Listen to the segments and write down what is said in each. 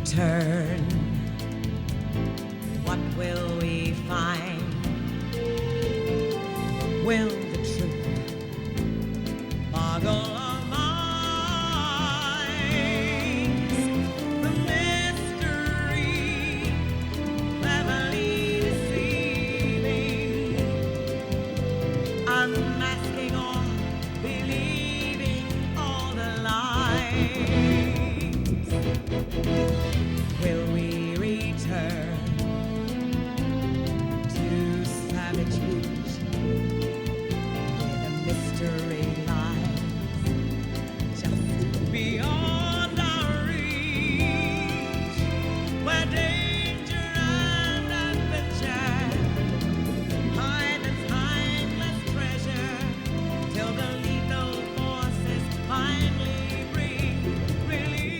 return, what will we find? Will the truth boggle our minds? The mystery, cleverly deceiving, unmasking or believing all the lies. Will we return to savage beach where the mystery lies just beyond our reach, where danger and adventure hide the timeless treasure till the lethal forces finally bring relief?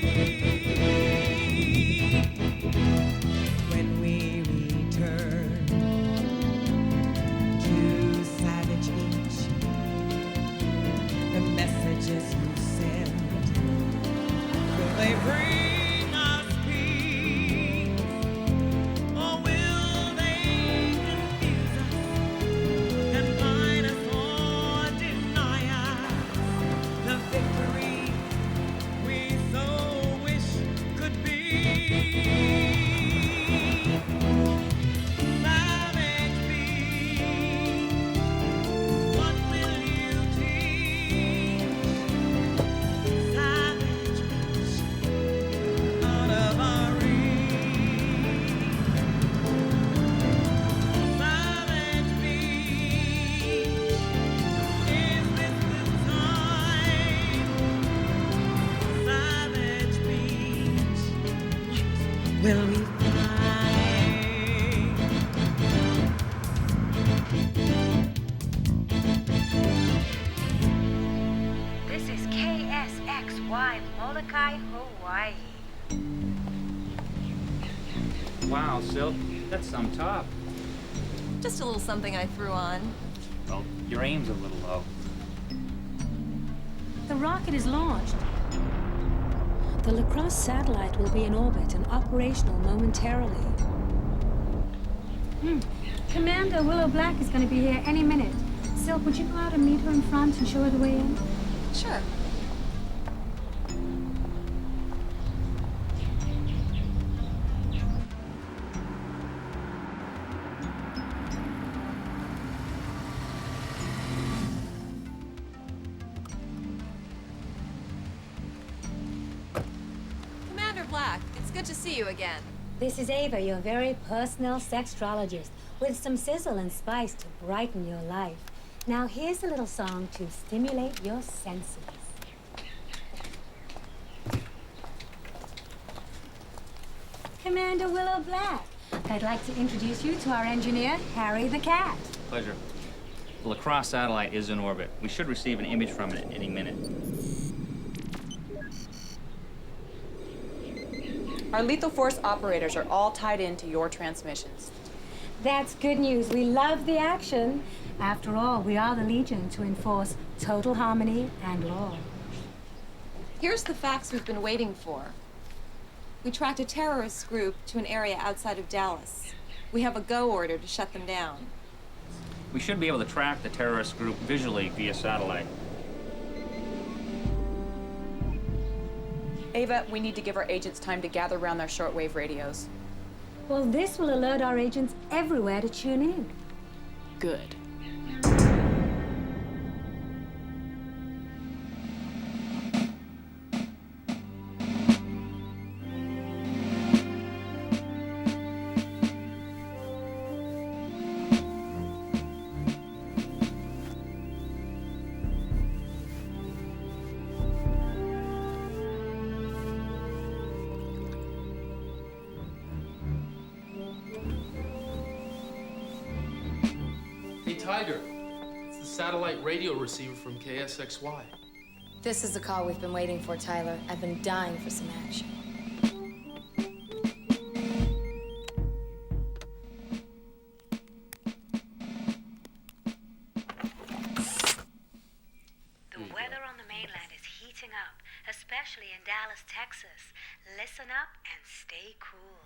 When we return to Savage Beach, the messages you send, will they bring us peace, or will they confuse us, confine us, or deny us the victory we so wish could be? Savage beast, what will you teach? Savage beast, out of our reach. Savage beast, is this the time? Savage beast, will we find? This is KSXY Molokai, Hawaii. Wow, Silk, that's some top. Just a little something I threw on. Well, your aim's a little low. The rocket is launched. The L.E.T.H.A.L satellite will be in orbit and operational momentarily. Commander Willow Black is going to be here any minute. Silk, would you go out and meet her in front and show her the way in? Sure. Commander Black, it's good to see you again. This is Ava, your very personal sextrologist, with some sizzle and spice to brighten your life. Now here's a little song to stimulate your senses. Commander Willow Black, I'd like to introduce you to our engineer, Harry the Cat. Pleasure. The L.E.T.H.A.L satellite is in orbit. We should receive an image from it any minute. Our lethal force operators are all tied into your transmissions. That's good news. We love the action. After all, we are the Legion to enforce total harmony and law. Here's the facts we've been waiting for. We tracked a terrorist group to an area outside of Dallas. We have a go order to shut them down. We should be able to track the terrorist group visually via satellite. Ava, we need to give our agents time to gather around their shortwave radios. Well, this will alert our agents everywhere to tune in. Good. Tiger, it's the satellite radio receiver from KSXY. This is the call we've been waiting for, Tyler. I've been dying for some action. The weather on the mainland is heating up, especially in Dallas, Texas. Listen Listen up and stay cool.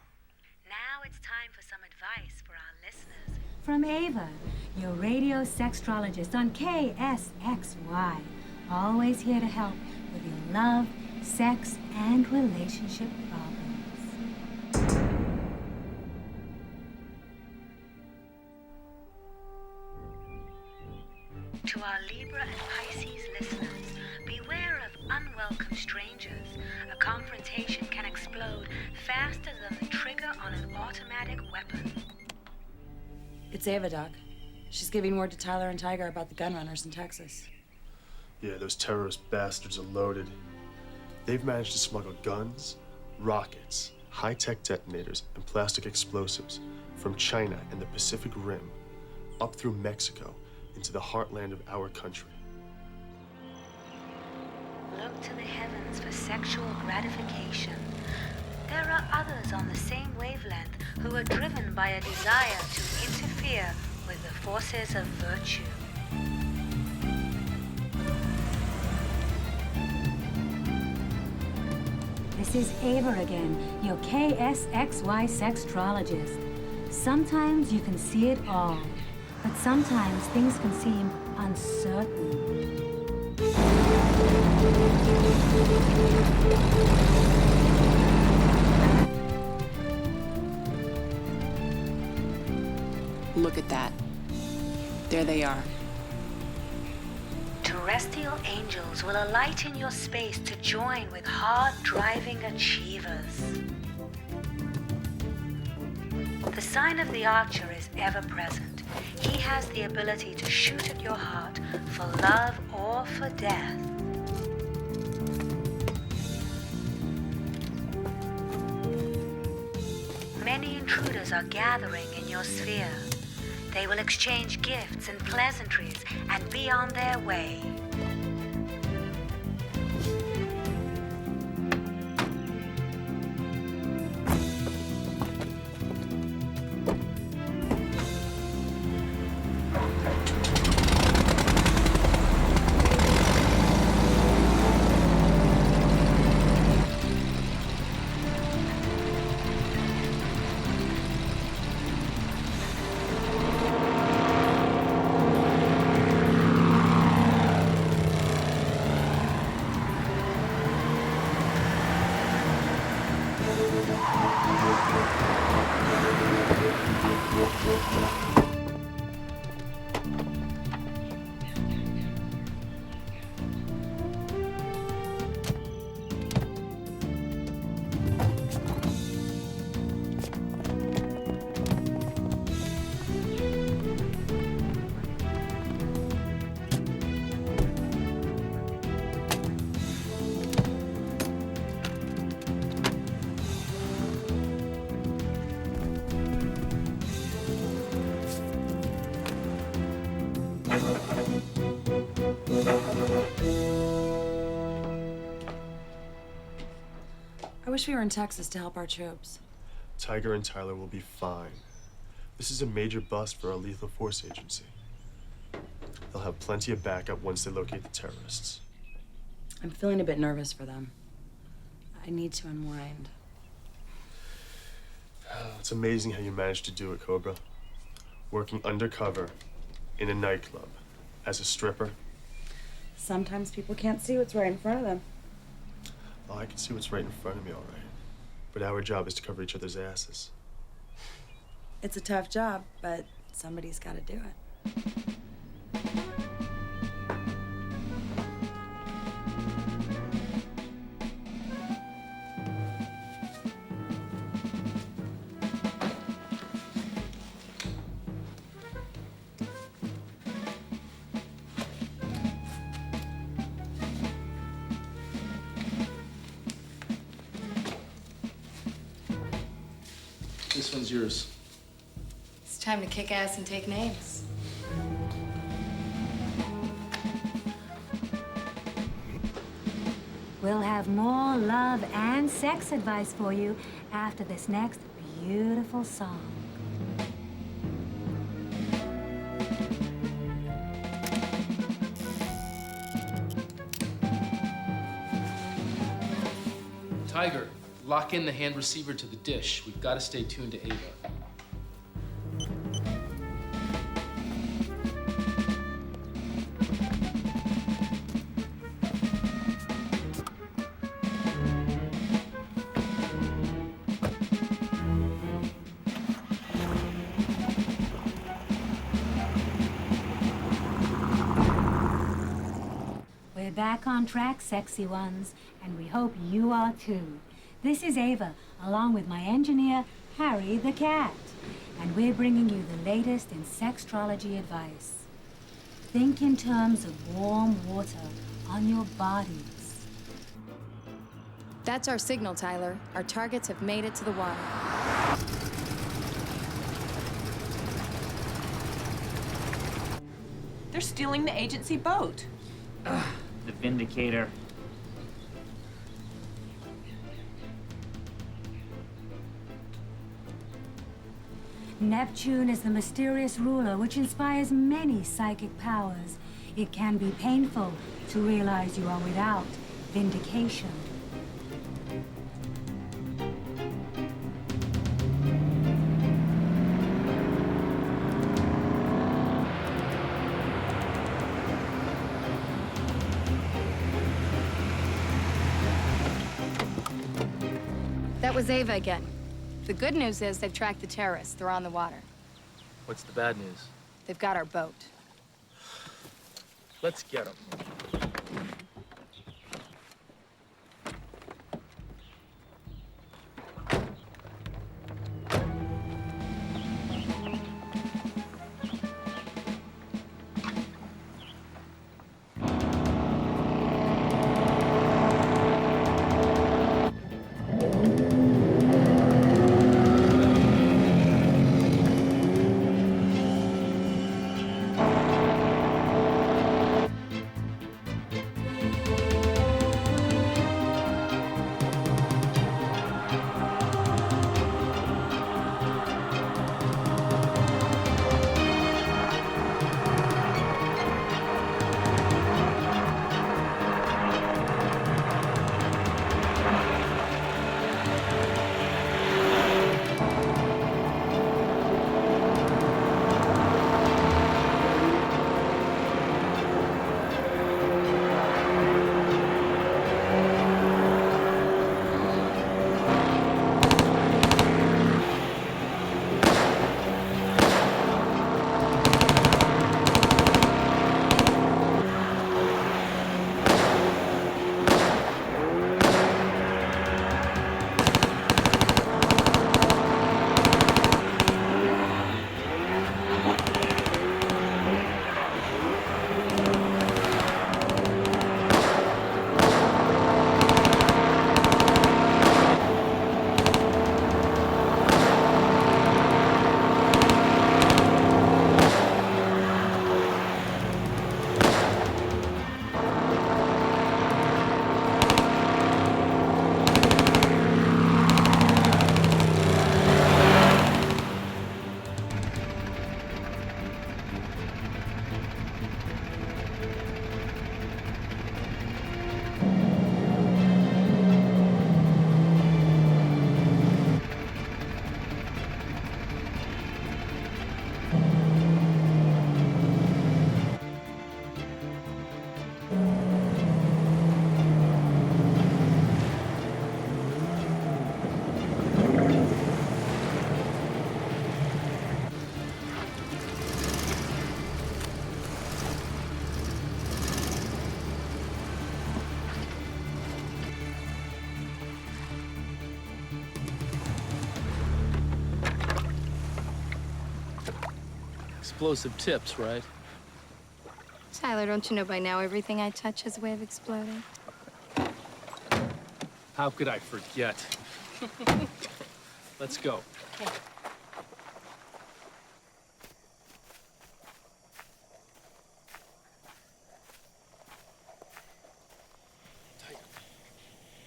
Now it's time for some advice for our listeners. From Ava, your radio sextrologist on KSXY. Always here to help with your love, sex, and relationship problems. To our Libra and Pisces listeners, beware of unwelcome strangers. A confrontation can explode faster than the trigger on an automatic weapon. It's Ava, Doc. She's giving word to Tyler and Tiger about the gun runners in Texas. Yeah, those terrorist bastards are loaded. They've managed to smuggle guns, rockets, high-tech detonators, and plastic explosives from China and the Pacific Rim up through Mexico into the heartland of our country. Look to the heavens for sexual gratification. There are others on the same wavelength who are driven by a desire to interfere with the forces of virtue. This is Ava again, your KSXY sextrologist. Sometimes you can see it all, but sometimes things can seem uncertain. Look at that. There they are. Terrestrial angels will alight in your space to join with hard-driving achievers. The sign of the archer is ever present. He has the ability to shoot at your heart for love or for death. Many intruders are gathering in your sphere. They will exchange gifts and pleasantries and be on their way. I wish we were in Texas to help our troops. Tiger and Tyler will be fine. This is a major bust for our lethal force agency. They'll have plenty of backup once they locate the terrorists. I'm feeling a bit nervous for them. I need to unwind. It's amazing how you managed to do it, Cobra. Working undercover in a nightclub as a stripper. Sometimes people can't see what's right in front of them. Oh, I can see what's right in front of me, all right. But our job is to cover each other's asses. It's a tough job, but somebody's got to do it. This one's yours. It's time to kick ass and take names. We'll have more love and sex advice for you after this next beautiful song. Tiger, Lock in the hand receiver to the dish. We've got to stay tuned to Ava. We're back on track, sexy ones, and we hope you are too. This is Ava, along with my engineer, Harry the Cat, and we're bringing you the latest in sextrology advice. Think in terms of warm water on your bodies. That's our signal, Tyler. Our targets have made it to the water. They're stealing the agency boat. The Vindicator. Neptune is the mysterious ruler which inspires many psychic powers. It can be painful to realize you are without vindication. That was Ava again. The good news is they've tracked the terrorists. They're on the water. What's the bad news? They've got our boat. Let's get them. Explosive tips, right? Tyler, don't you know by now everything I touch has a way of exploding? How could I forget? Let's go. Okay.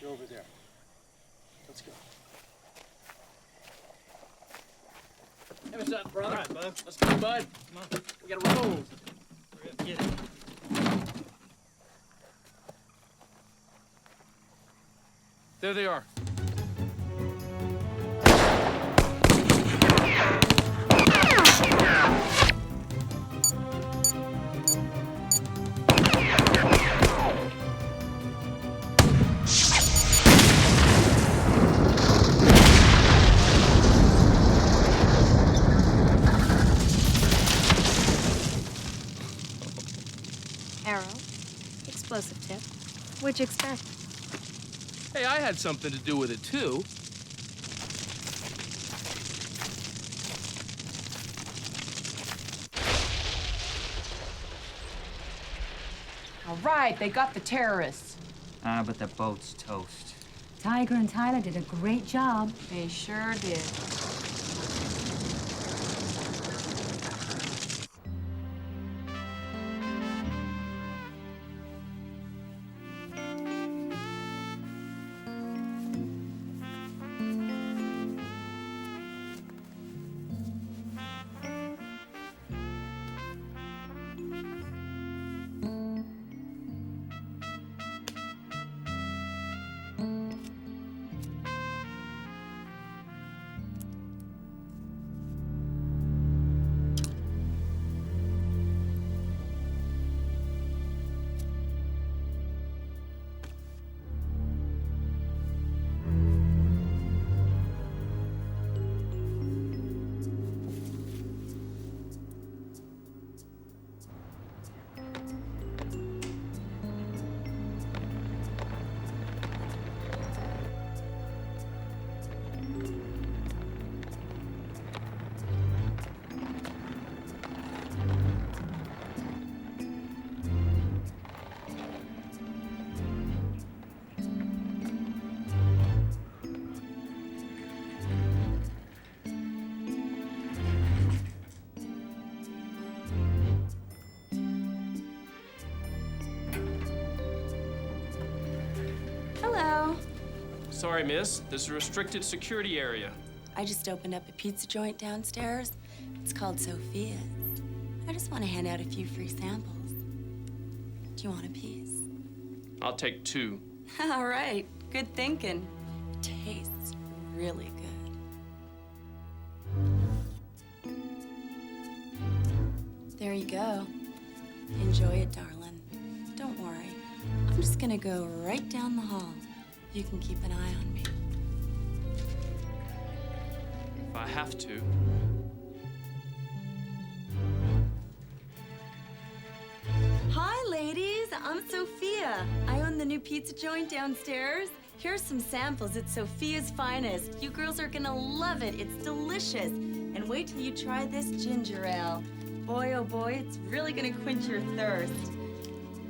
You're over there. Let's go. Hey, what's up, brother? All right, bud. Let's go, bud. Come on. We gotta roll. Hurry up, get it. There they are. what you expect. Hey, I had something to do with it, too. All right, they got the terrorists. Ah, but the boat's toast. Tiger and Tyler did a great job. They sure did. Hello. Sorry, miss. This is a restricted security area. I just opened up a pizza joint downstairs. It's called Sofia's. I just want to hand out a few free samples. Do you want a piece? I'll take 2. All right. Good thinking. Tastes really good. There you go. Enjoy it, darling. Don't worry. I'm just gonna go right down the hall. You can keep an eye on me. If I have to. Hi, ladies. I'm Sofia. I own the new pizza joint downstairs. Here's some samples. It's Sofia's finest. You girls are gonna love it. It's delicious. And wait till you try this ginger ale. Boy, oh boy, it's really gonna quench your thirst.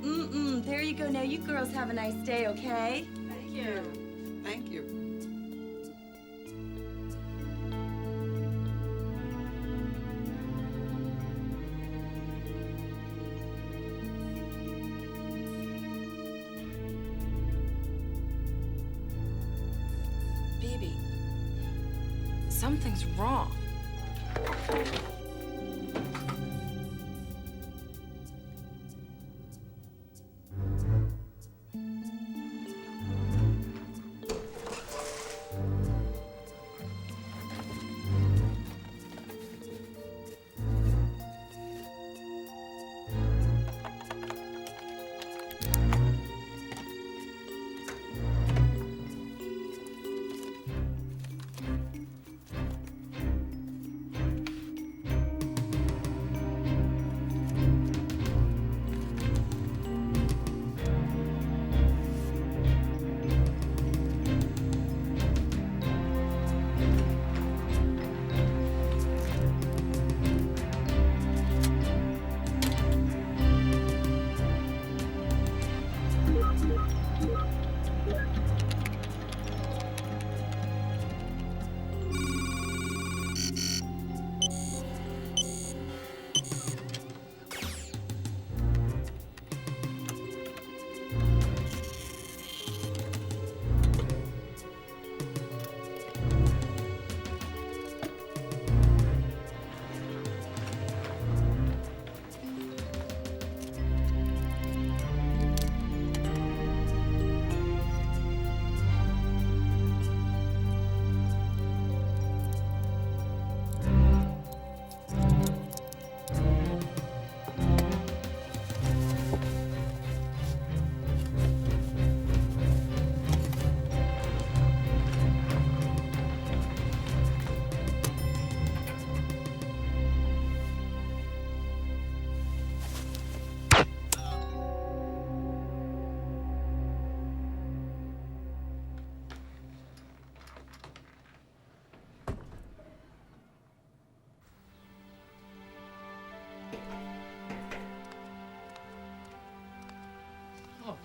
There you go. Now you girls have a nice day, okay? Thank you. Thank you. Baby, something's wrong.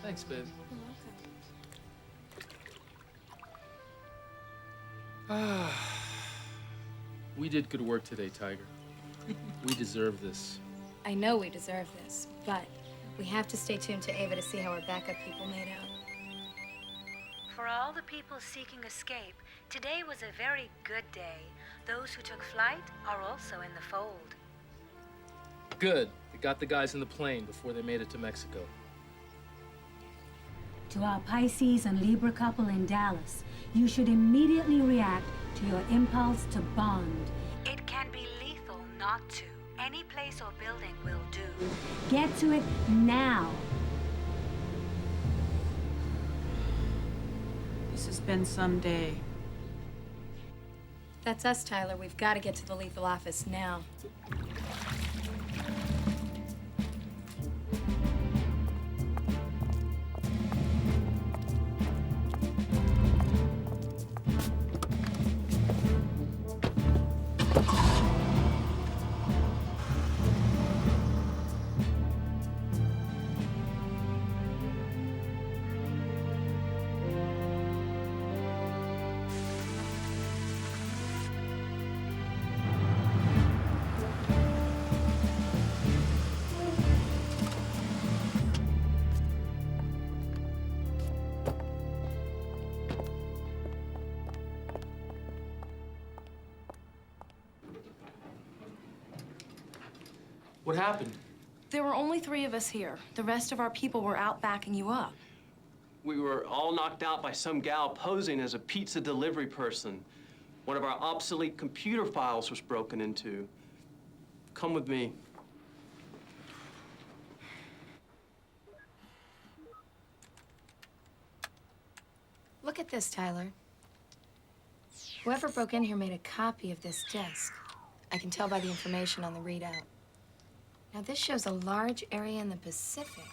Thanks, babe. We did good work today, Tiger. We deserve this. I know we deserve this, but we have to stay tuned to Ava to see how our backup people made out. For all the people seeking escape, today was a very good day. Those who took flight are also in the fold. Good. They got the guys in the plane before they made it to Mexico. To our Pisces and Libra couple in Dallas, you should immediately react to your impulse to bond. It can be lethal not to. Any place or building will do. Get to it now. This has been some day. That's us, Tyler. We've got to get to the lethal office now. What happened? There were only 3 of us here. The rest of our people were out backing you up. We were all knocked out by some gal posing as a pizza delivery person. One of our obsolete computer files was broken into. Come with me. Look at this, Tyler. Whoever broke in here made a copy of this disk. I can tell by the information on the readout. Now, this shows a large area in the Pacific.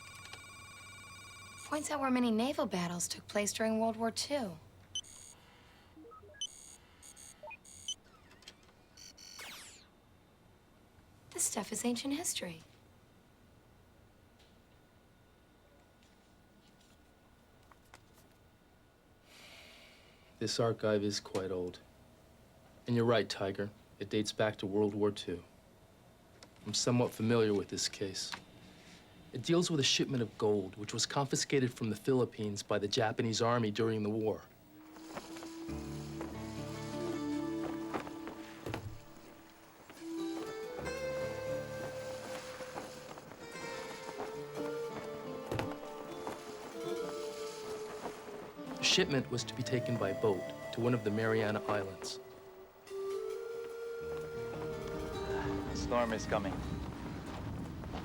Points out where many naval battles took place during World War II. This stuff is ancient history. This archive is quite old. And you're right, Tiger. It dates back to World War II. I'm somewhat familiar with this case. It deals with a shipment of gold, which was confiscated from the Philippines by the Japanese army during the war. The shipment was to be taken by boat to one of the Mariana Islands. The storm is coming.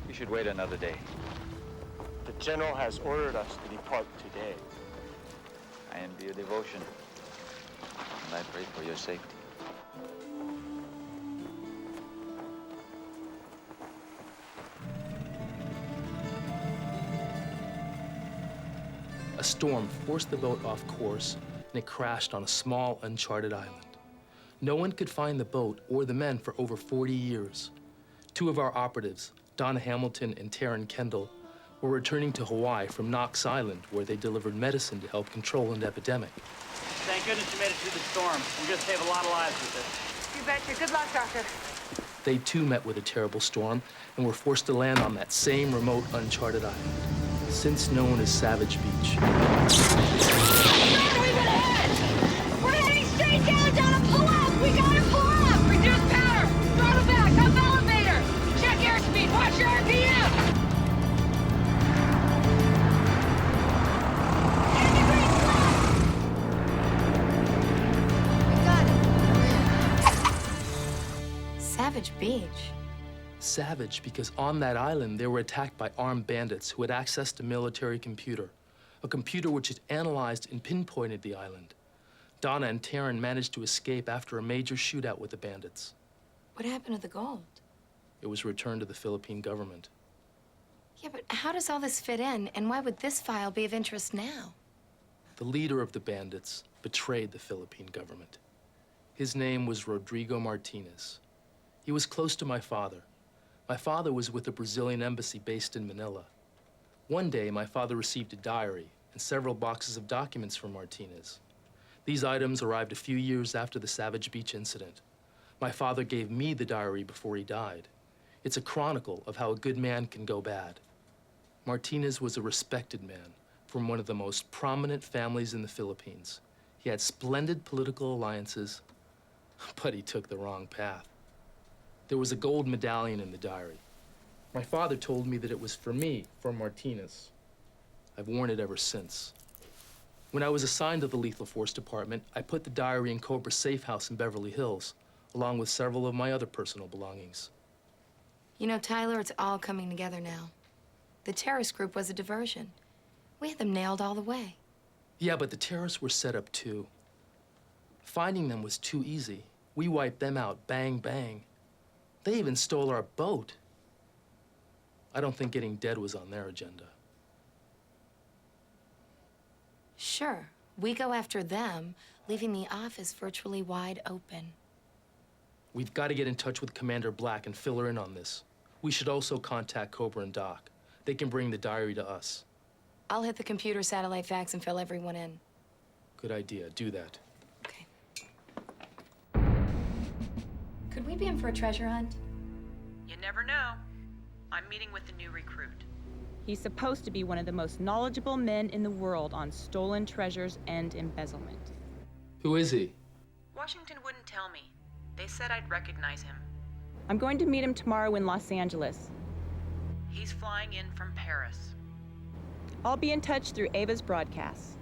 We should wait another day. The general has ordered us to depart today. I envy your devotion, and I pray for your safety. A storm forced the boat off course, and it crashed on a small, uncharted island. No one could find the boat or the men for over 40 years. 2 of our operatives, Donna Hamilton and Taryn Kendall, were returning to Hawaii from Knox Island, where they delivered medicine to help control an epidemic. Thank goodness you made it through the storm. We're gonna save a lot of lives with this. You betcha. Good luck, Doctor. They too met with a terrible storm and were forced to land on that same remote, uncharted island, since known as Savage Beach. We're heading straight down, Donna. Pull up! We gotta pull up! Reduce power! Throttle back! Up elevator! Check airspeed! Watch your RPM! Savage Beach. Savage because on that island they were attacked by armed bandits who had access to military computer, a computer which had analyzed and pinpointed the island. Donna and Taryn managed to escape after a major shootout with the bandits. What happened to the gold? It was returned to the Philippine government. Yeah, but how does all this fit in, and why would this file be of interest now? The leader of the bandits betrayed the Philippine government. His name was Rodrigo Martinez. He was close to my father. My father was with the Brazilian embassy based in Manila. One day, my father received a diary and several boxes of documents from Martinez. These items arrived a few years after the Savage Beach incident. My father gave me the diary before he died. It's a chronicle of how a good man can go bad. Martinez was a respected man from one of the most prominent families in the Philippines. He had splendid political alliances, but he took the wrong path. There was a gold medallion in the diary. My father told me that it was for me, from Martinez. I've worn it ever since. When I was assigned to the Lethal Force Department, I put the diary in Cobra's safe house in Beverly Hills, along with several of my other personal belongings. You know, Tyler, it's all coming together now. The terrorist group was a diversion. We had them nailed all the way. Yeah, but the terrorists were set up too. Finding them was too easy. We wiped them out, bang, bang. They even stole our boat. I don't think getting dead was on their agenda. Sure, we go after them, leaving the office virtually wide open. We've got to get in touch with Commander Black and fill her in on this. We should also contact Cobra and Doc. They can bring the diary to us. I'll hit the computer satellite fax and fill everyone in. Good idea. Do that. Okay. Could we be in for a treasure hunt? You never know. I'm meeting with the new recruit. He's supposed to be one of the most knowledgeable men in the world on stolen treasures and embezzlement. Who is he? Washington wouldn't tell me. They said I'd recognize him. I'm going to meet him tomorrow in Los Angeles. He's flying in from Paris. I'll be in touch through Ava's broadcasts.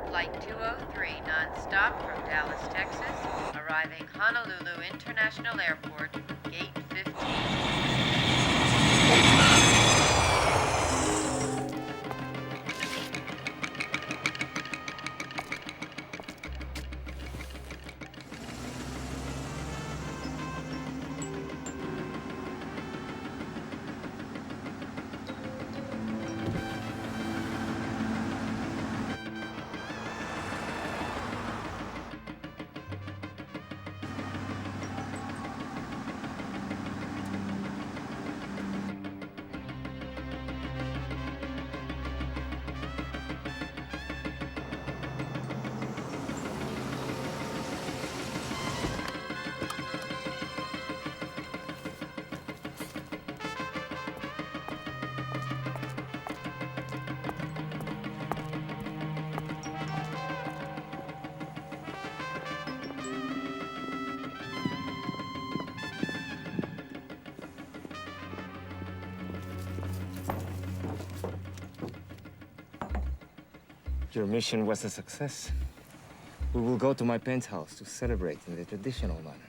Flight 203, non-stop from Dallas, Texas, arriving Honolulu International Airport, Gate 15. Your mission was a success. We will go to my penthouse to celebrate in the traditional manner.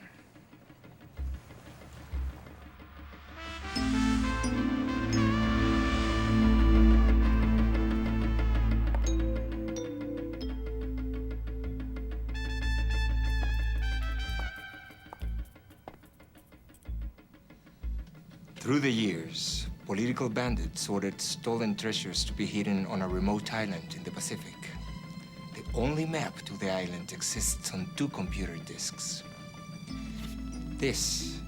Through the years, political bandits ordered stolen treasures to be hidden on a remote island in the Pacific. The only map to the island exists on 2 computer disks. This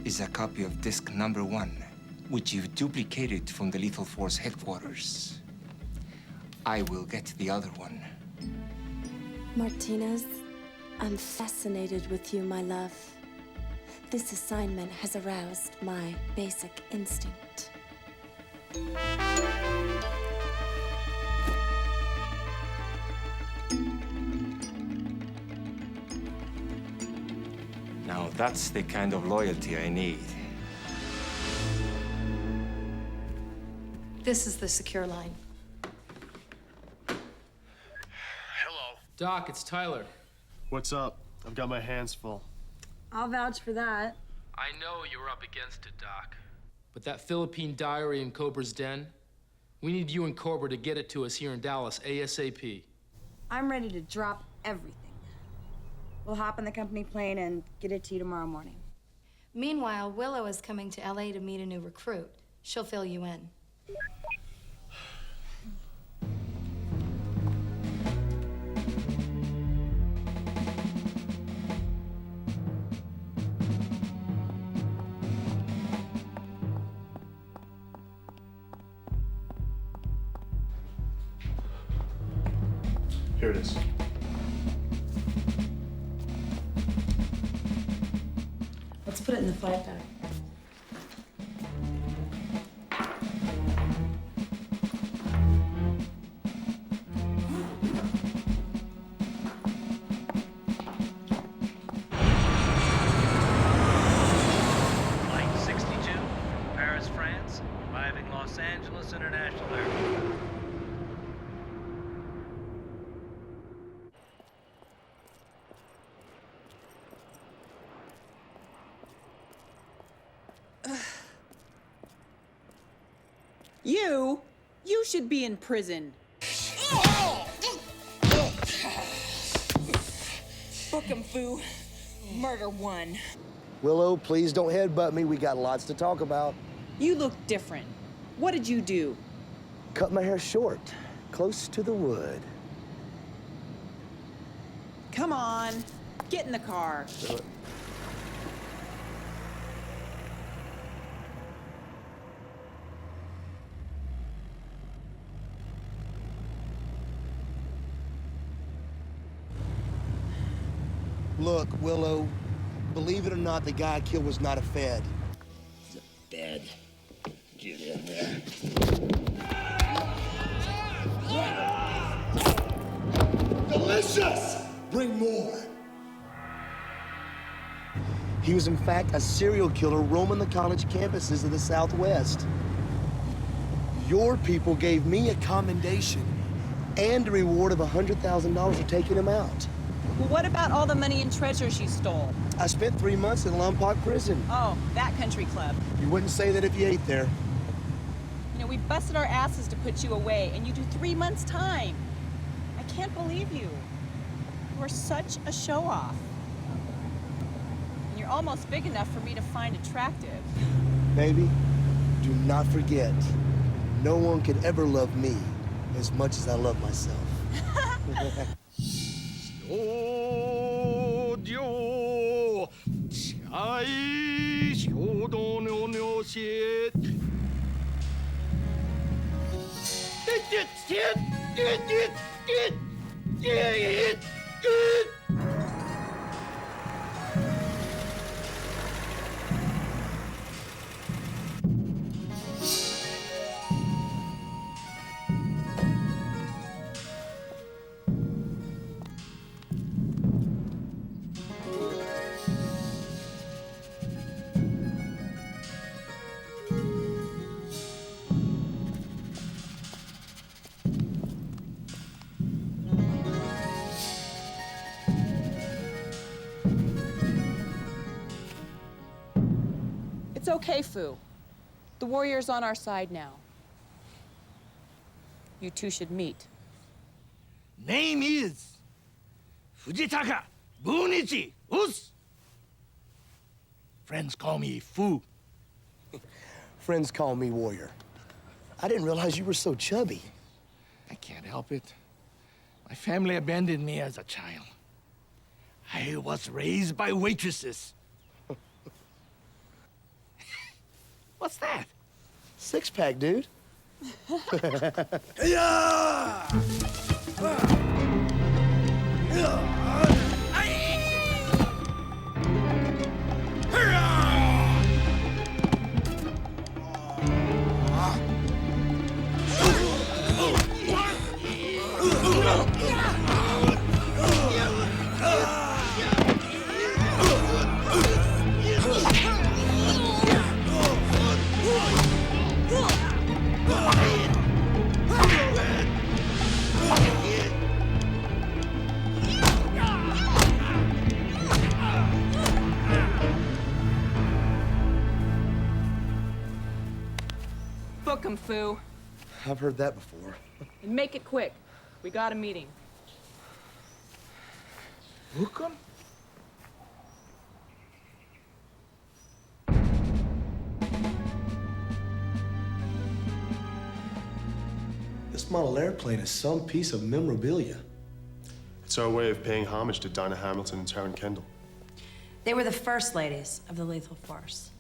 is a copy of disk number 1, which you've duplicated from the Lethal Force headquarters. I will get the other one. Martinez, I'm fascinated with you, my love. This assignment has aroused my basic instinct. That's the kind of loyalty I need. This is the secure line. Doc, it's Tyler. What's up? I've got my hands full. I'll vouch for that. I know you were up against it, Doc. But that Philippine diary in Cobra's den, we need you and Cobra to get it to us here in Dallas ASAP. I'm ready to drop everything. We'll hop on the company plane and get it to you tomorrow morning. Meanwhile, Willow is coming to L.A. to meet a new recruit. She'll fill you in. Here it is. Let's put it in the flight deck. Flight 62, Paris, France, arriving Los Angeles International Airport. You should be in prison. Book him, Foo. Murder one. Willow, please don't headbutt me. We got lots to talk about. You look different. What did you do? Cut my hair short, close to the wood. Come on, get in the car. Look, Willow, believe it or not, the guy I killed was not a Fed. He's a Fed. Get in there. Delicious! Bring more. He was, in fact, a serial killer roaming the college campuses of the Southwest. Your people gave me a commendation and a reward of $100,000 for taking him out. Well, what about all the money and treasures you stole? I spent 3 months in Lompoc prison. Oh, that country club. You wouldn't say that if you ate there. You know, we busted our asses to put you away, and you do 3 months' time. I can't believe you. You are such a show-off. And you're almost big enough for me to find attractive. Baby, do not forget, no one could ever love me as much as I love myself. It's okay, Fu. The warrior's on our side now. You two should meet. Name is Fujitaka Bunichi Us. Friends call me Fu. Friends call me Warrior. I didn't realize you were so chubby. I can't help it. My family abandoned me as a child. I was raised by waitresses. What's that? Six-pack, dude. Book 'em, Fu. I've heard that before. And make it quick. We got a meeting. Book 'em? This model airplane is some piece of memorabilia. It's our way of paying homage to Donna Hamilton and Taryn Kendall. They were the first ladies of the lethal force.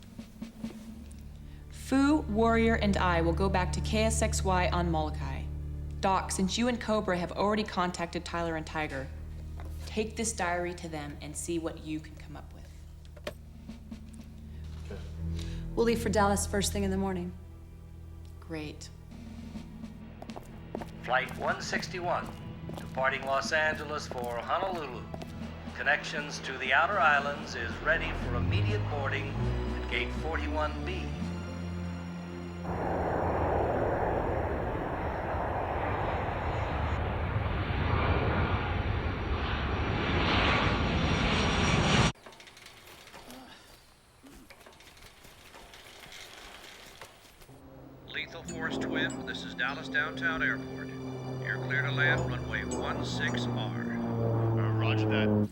Fu, Warrior, and I will go back to KSXY on Molokai. Doc, since you and Cobra have already contacted Tyler and Tiger, take this diary to them and see what you can come up with. Okay. We'll leave for Dallas first thing in the morning. Great. Flight 161, departing Los Angeles for Honolulu. Connections to the outer islands is ready for immediate boarding at gate 41B. Lethal Force Twin, this is Dallas Downtown Airport. You're clear to land runway 16R. Roger that.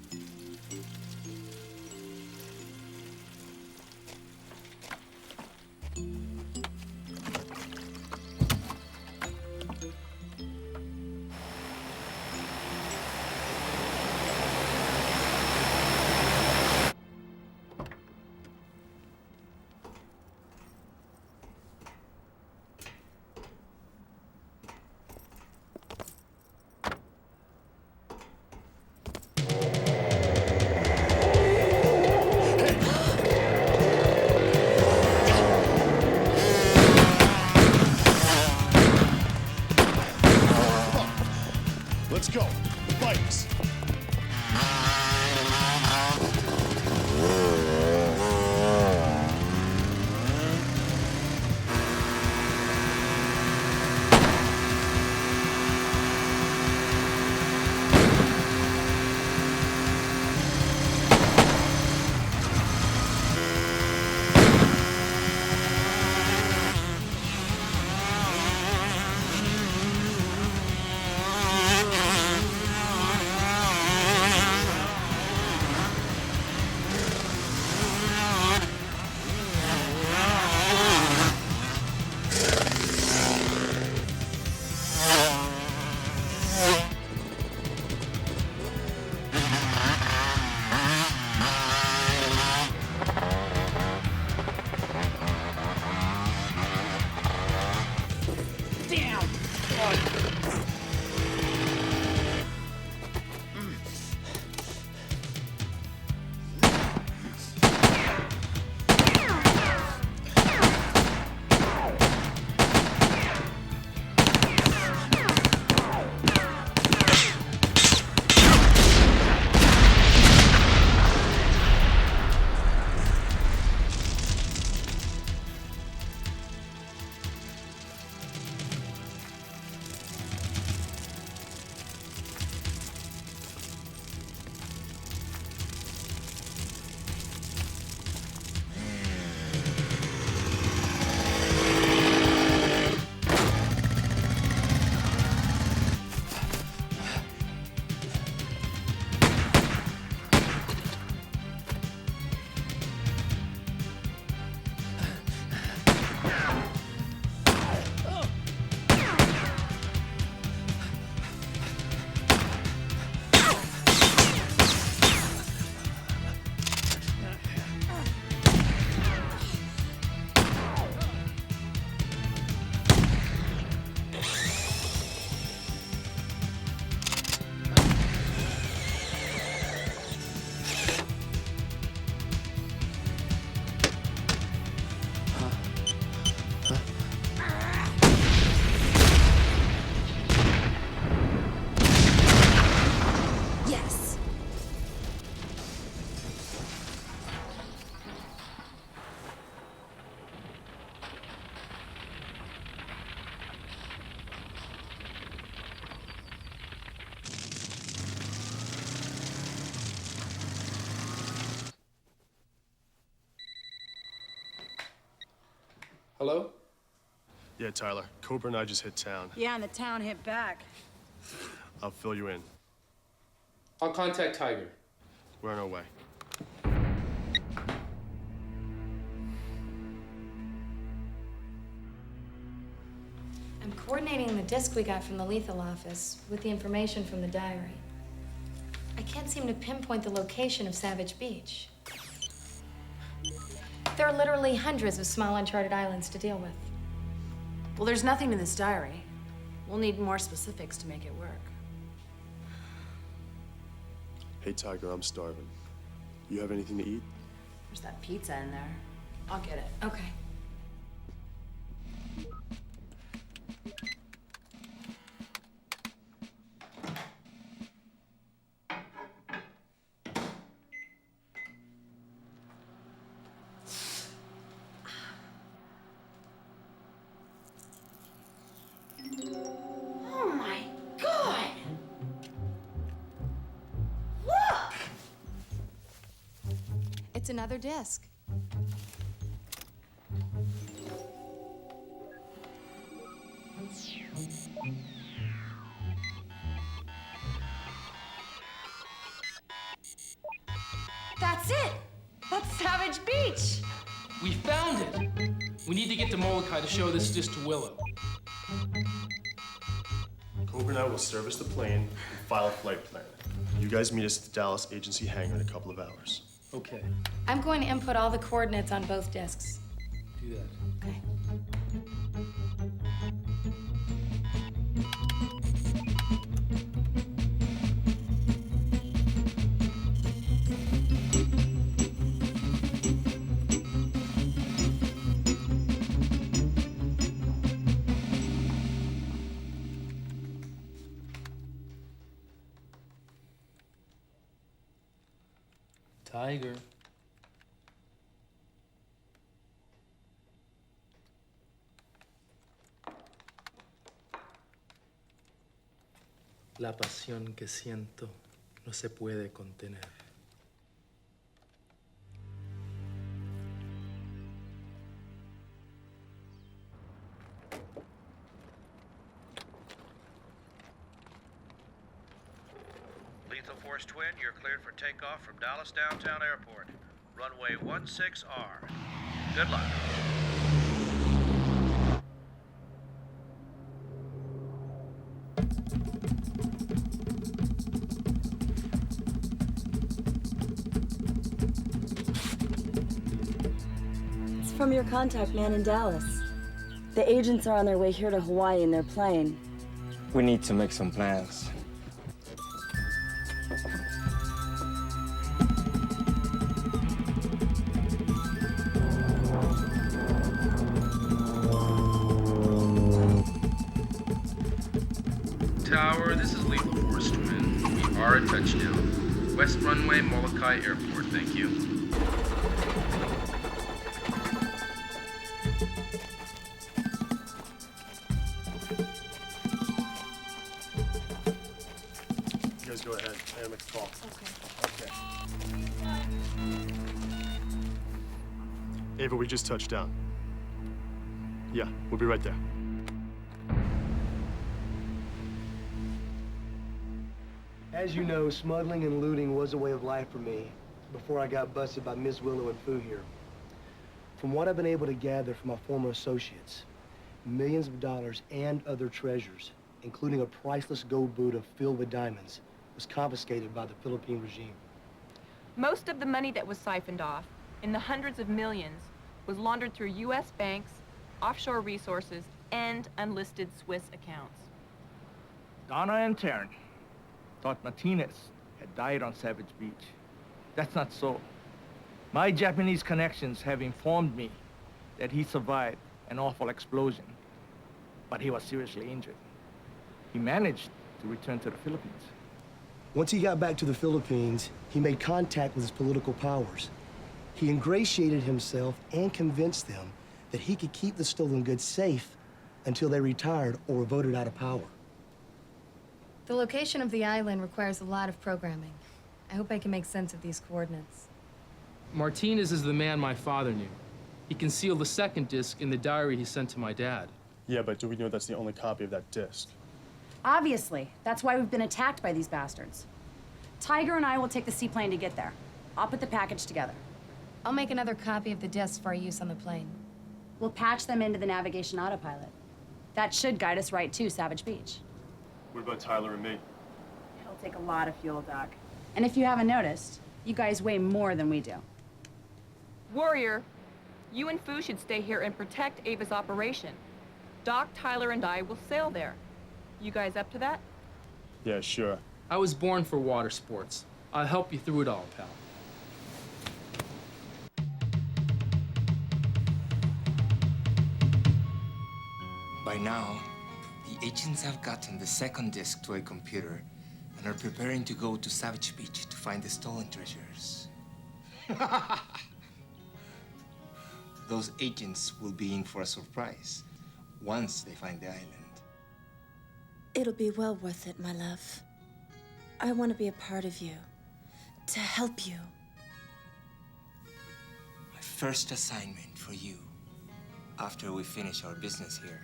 Let's go. The bikes. Hello? Yeah, Tyler. Cobra and I just hit town. Yeah, and the town hit back. I'll fill you in. I'll contact Tiger. We're on our way. I'm coordinating the disc we got from the lethal office with the information from the diary. I can't seem to pinpoint the location of Savage Beach. There are literally hundreds of small uncharted islands to deal with. Well, there's nothing in this diary. We'll need more specifics to make it work. Hey, Tiger, I'm starving. You have anything to eat? There's that pizza in there. I'll get it. Okay. Oh my God! Look! It's another disc. That's it! That's Savage Beach! We found it! We need to get to Molokai to show this disc to Willow. Cobra and I will service the plane and file a flight plan. You guys meet us at the Dallas agency hangar in a couple of hours. Okay, I'm going to input all the coordinates on both discs. do that. Okay. Tiger. La pasión que siento no se puede contener. Lethal Force Twin, you're cleared for takeoff from Dallas Downtown Airport. Runway 16R. Good luck. It's from your contact man in Dallas. The agents are on their way here to Hawaii in their plane. We need to make some plans. Tower, this is Lethal Force Twin. We are at touchdown. West Runway, Molokai Airport, thank you. You guys go ahead. I gotta make a call. Okay. Ava, we just touched down. Yeah, we'll be right there. As you know, smuggling and looting was a way of life for me before I got busted by Ms. Willow and Fu here. From what I've been able to gather from my former associates, millions of dollars and other treasures, including a priceless gold Buddha filled with diamonds, was confiscated by the Philippine regime. Most of the money that was siphoned off, in the hundreds of millions, was laundered through U.S. banks, offshore resources, and unlisted Swiss accounts. Donna and Taryn thought Martinez had died on Savage Beach. That's not so. My Japanese connections have informed me that he survived an awful explosion, but he was seriously injured. He managed to return to the Philippines. Once he got back to the Philippines, he made contact with his political powers. He ingratiated himself and convinced them that he could keep the stolen goods safe until they retired or were voted out of power. The location of the island requires a lot of programming. I hope I can make sense of these coordinates. Martinez is the man my father knew. He concealed the second disc in the diary he sent to my dad. Yeah, but do we know that's the only copy of that disc? Obviously. That's why we've been attacked by these bastards. Tiger and I will take the seaplane to get there. I'll put the package together. I'll make another copy of the disc for our use on the plane. We'll patch them into the navigation autopilot. That should guide us right to Savage Beach. What about Tyler and me? It'll take a lot of fuel, Doc. And if you haven't noticed, you guys weigh more than we do. Warrior, you and Fu should stay here and protect Ava's operation. Doc, Tyler, and I will sail there. You guys up to that? Yeah, sure. I was born for water sports. I'll help you through it all, pal. By now, the agents have gotten the second disc to a computer and are preparing to go to Savage Beach to find the stolen treasures. Those agents will be in for a surprise once they find the island. It'll be well worth it, my love. I want to be a part of you, to help you. My first assignment for you, after we finish our business here,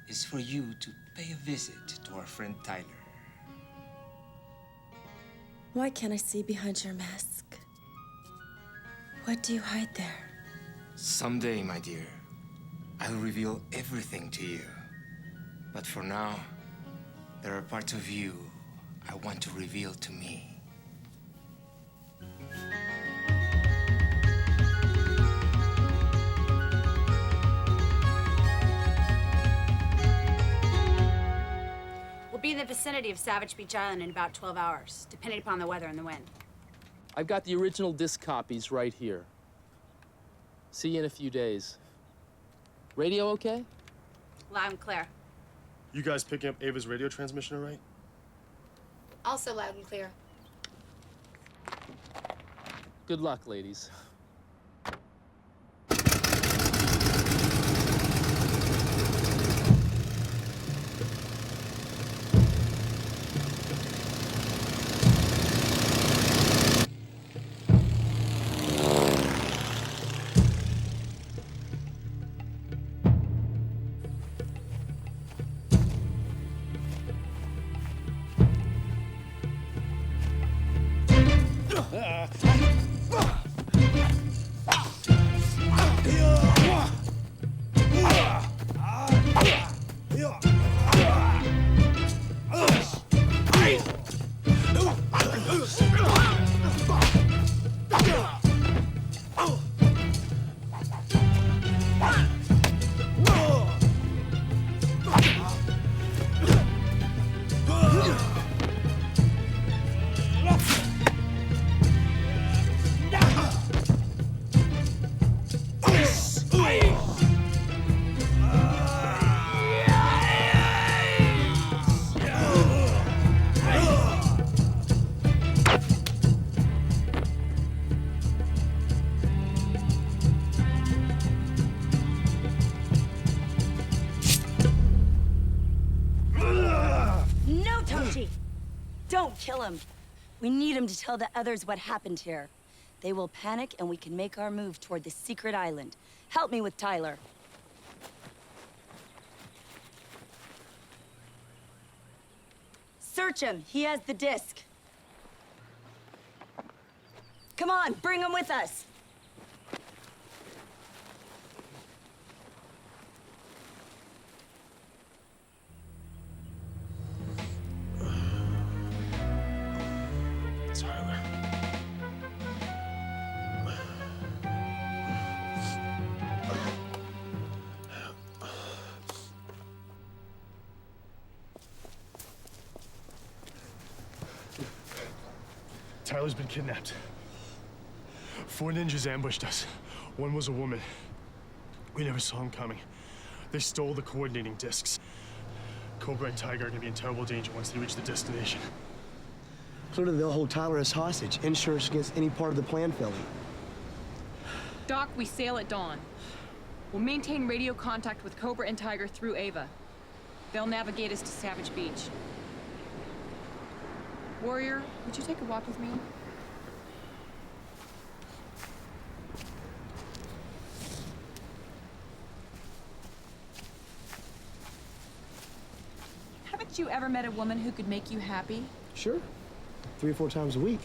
is for you to pay a visit to our friend Tyler. Why can't I see behind your mask? What do you hide there? Someday, my dear, I'll reveal everything to you. But for now, there are parts of you I want to reveal to me. We'll be in the vicinity of Savage Beach Island in about 12 hours, depending upon the weather and the wind. I've got the original disc copies right here. See you in a few days. Radio okay? Loud and clear. You guys picking up Ava's radio transmission all right? Also loud and clear. Good luck, ladies. Don't kill him. We need him to tell the others what happened here. They will panic and we can make our move toward the secret island. Help me with Tyler. Search him. He has the disc. Come on, bring him with us. Tyler. Tyler's been kidnapped. 4 ninjas ambushed us. One was a woman. We never saw him coming. They stole the coordinating discs. Cobra and Tiger are gonna be in terrible danger once they reach the destination. Clearly they'll hold Tyler as hostage, ensure us against any part of the plan failing. Doc, we sail at dawn. We'll maintain radio contact with Cobra and Tiger through Ava. They'll navigate us to Savage Beach. Warrior, would you take a walk with me? Haven't you ever met a woman who could make you happy? Sure. 3 or 4 times a week.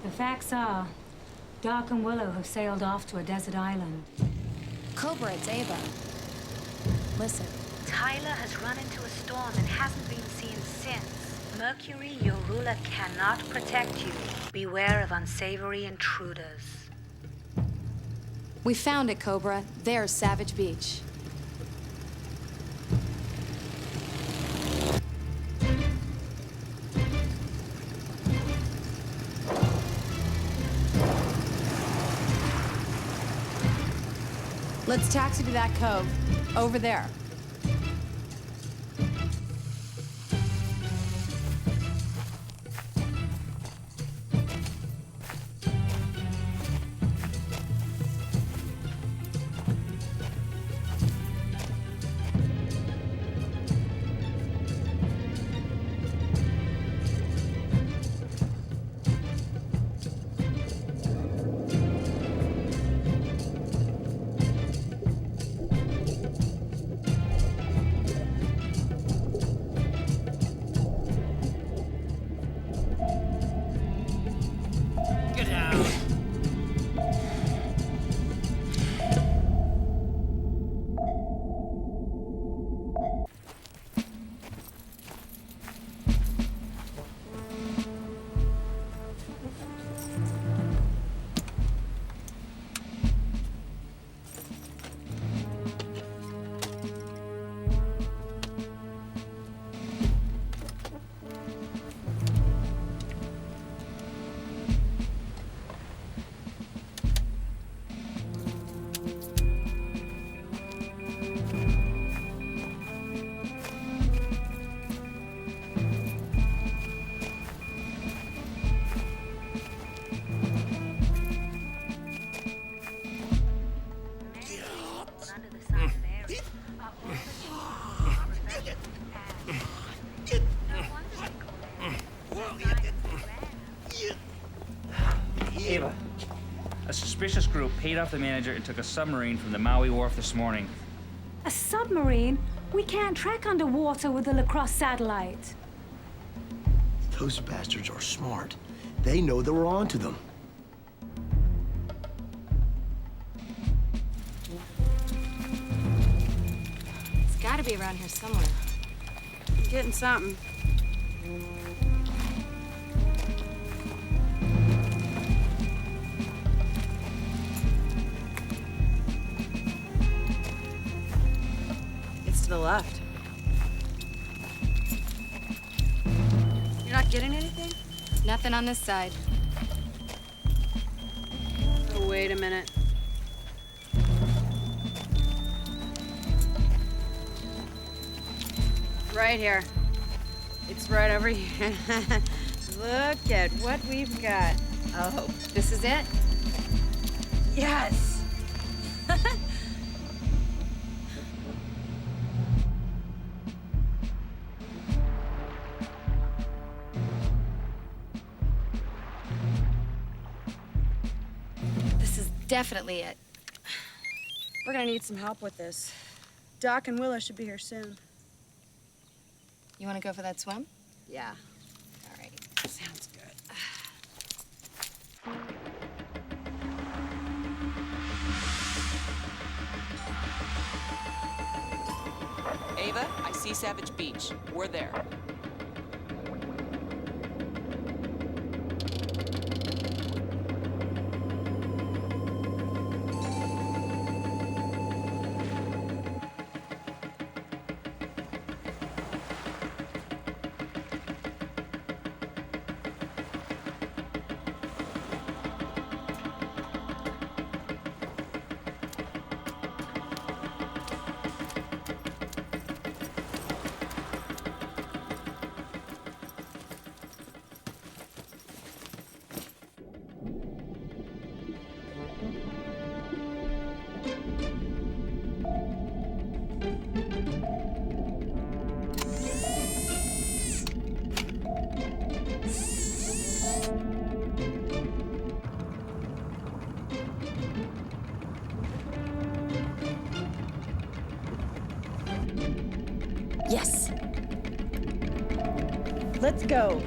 The facts are, Doc and Willow have sailed off to a desert island. Cobra, it's Ava. Listen. Tyler has run into a storm and hasn't been seen since. Mercury, your ruler, cannot protect you. Beware of unsavory intruders. We found it, Cobra. There's Savage Beach. Let's taxi to that cove. Over there. paid off the manager and took a submarine from the Maui wharf this morning. A submarine? We can't track underwater with the lacrosse satellite. Those bastards are smart. They know that we're onto them. It's gotta be around here somewhere. I'm getting something. It's to the left. You're not getting anything? Nothing on this side. Oh, wait a minute. Right here. It's right over here. Look at what we've got. Oh, this is it? Yes! This is definitely it. We're gonna need some help with this. Doc and Willow should be here soon. You want to go for that swim? Yeah. All right. Sounds good. Ava, I see Savage Beach. We're there. Yes. Let's go.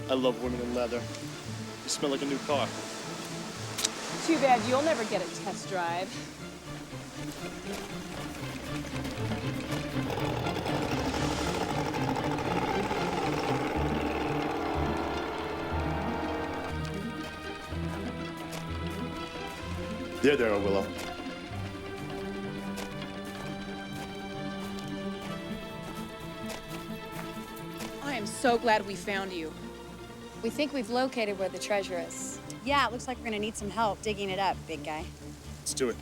I love women in leather. You smell like a new car. Too bad you'll never get a test drive. There, Willow. I am so glad we found you. We think we've located where the treasure is. Yeah, it looks like we're gonna need some help digging it up, big guy. Let's do it.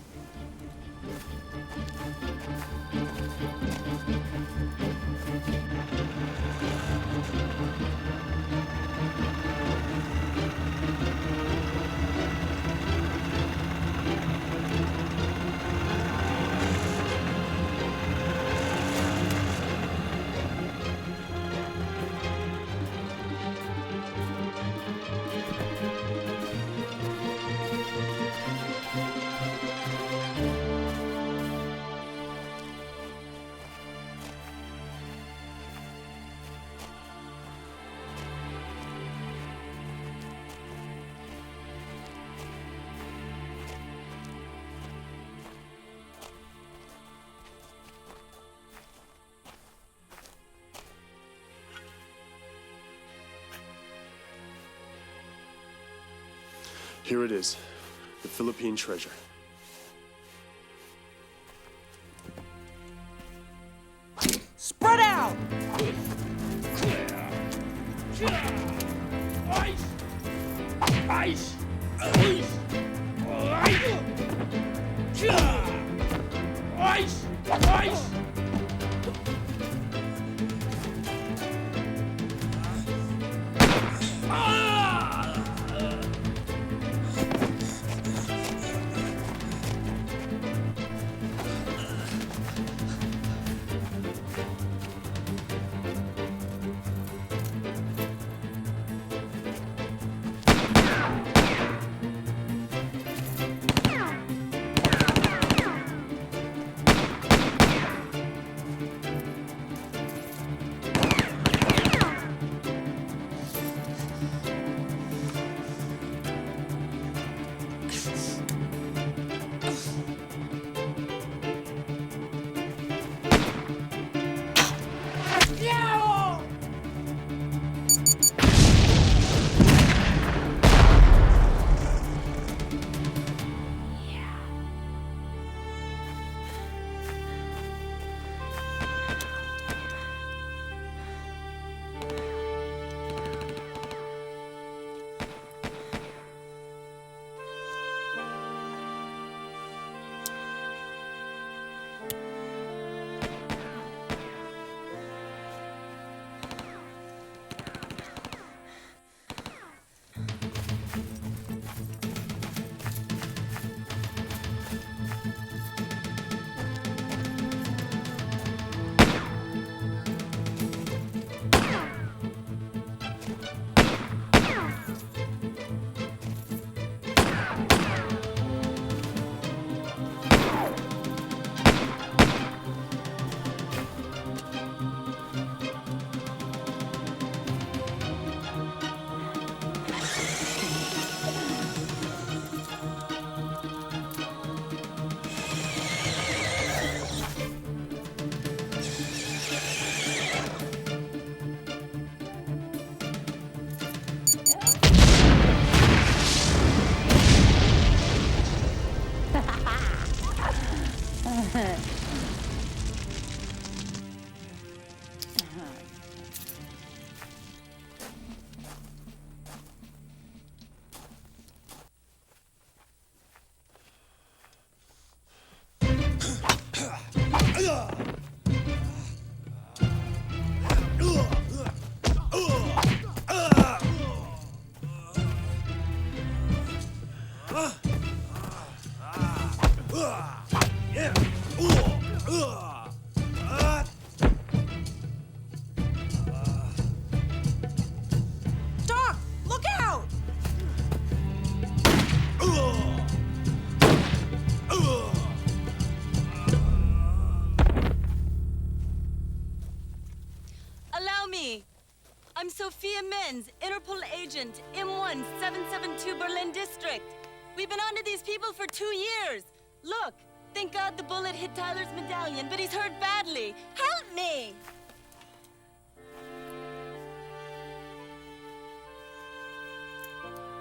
Here it is, the Philippine treasure. Spread out! Ice! Ice! Ice! Ice! Twice! Doc, look out! Allow me. I'm Sofia Menz, Interpol agent, M1 772 Berlin District. We've been onto these people for 2 years. Look, thank God the bullet hit Tyler's medallion, but he's hurt badly. Help me!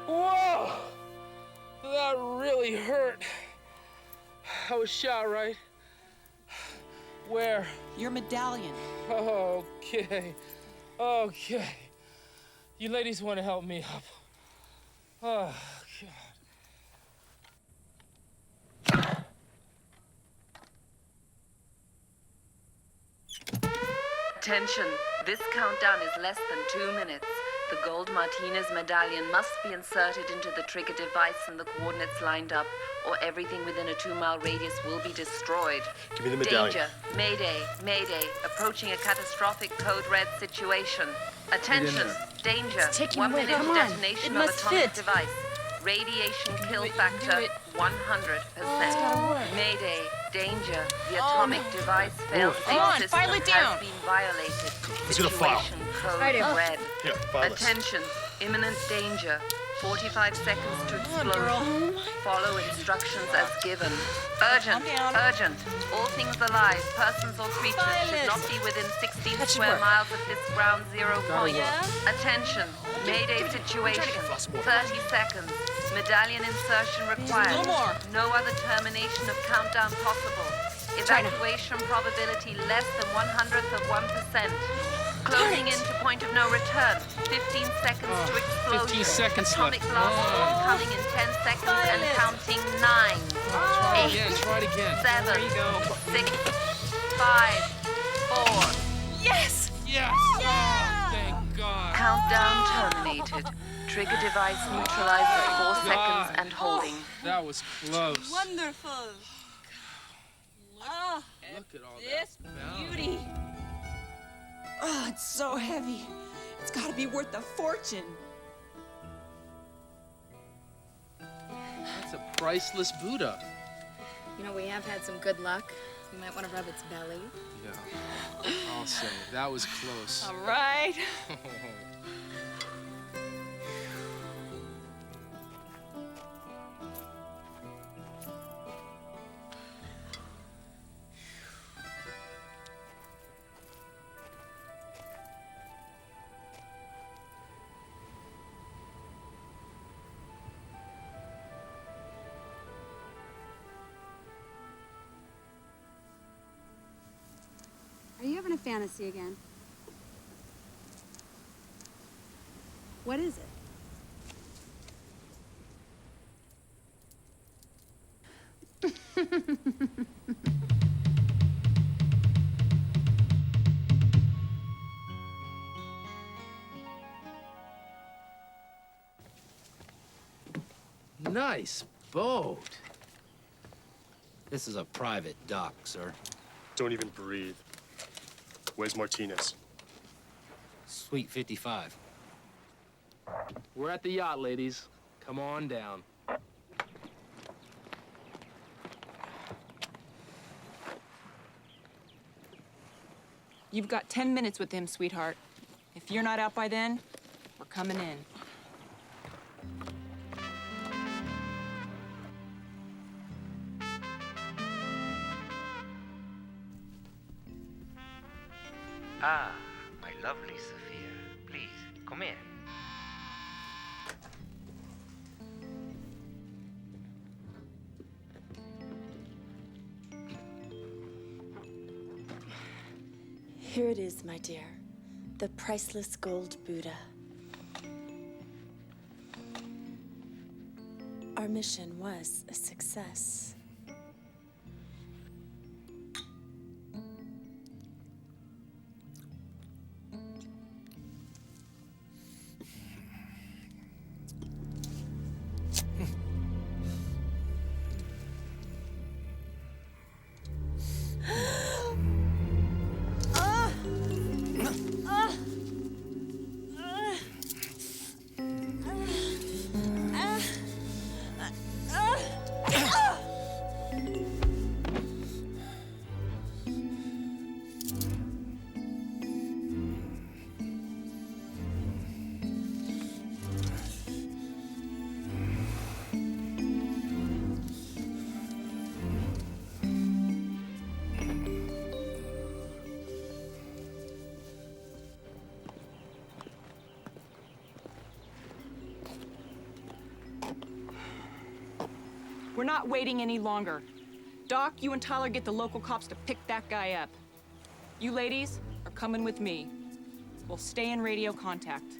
Whoa! That really hurt. I was shot, right? Where? Your medallion. Okay. Okay. You ladies want to help me up. Oh, God. Attention, this countdown is less than 2 minutes. The gold Martinez medallion must be inserted into the trigger device and the coordinates lined up, or everything within a 2-mile radius will be destroyed. Give me the medallion. Danger. Mayday. Mayday. Approaching a catastrophic code red situation. Attention. Danger. It's taking 1 away. minute Come to on. detonation It of must atomic fit. device. Radiation kill factor 100%. Mayday. Danger. The atomic device failed Come on, system file it down. has been violated. Let's get a file. Situation code Right here. red. Here, file this. Attention. Imminent danger. 45 seconds to explosion. Follow instructions as given. Urgent. Calm down. Urgent. All things alive, persons or creatures should not be within 16 square miles of this ground zero point. Attention. Mayday situation. 30 seconds. Medallion insertion required. No more. No other termination of countdown possible. Evacuation probability less than 1/100%. Closing in to point of no return. 15 seconds to explosion. 15 seconds Atomic left. blast coming in 10 seconds and counting 9, 8, Try it again. 7, There you go. 6, 5, 4. Yes! Yes! Yeah! Oh, thank God. Countdown terminated. Trigger device neutralized at 4 seconds and holding. That was close. Wonderful. Oh, Look at all this that. beauty. Oh, it's so heavy. It's got to be worth a fortune. That's a priceless Buddha. You know, we have had some good luck. You might want to rub its belly. Yeah, I'll say that was close. All right. Are you having a fantasy again? What is it? Nice boat. This is a private dock, sir. Don't even breathe. Where's Martinez? Suite 55. We're at the yacht, ladies. Come on down. You've got 10 minutes with him, sweetheart. If you're not out by then, we're coming in. Ah, my lovely Sofia. Please, come in. Here it is, my dear. The priceless gold Buddha. Our mission was a success. We're not waiting any longer. Doc, you and Tyler get the local cops to pick that guy up. You ladies are coming with me. We'll stay in radio contact.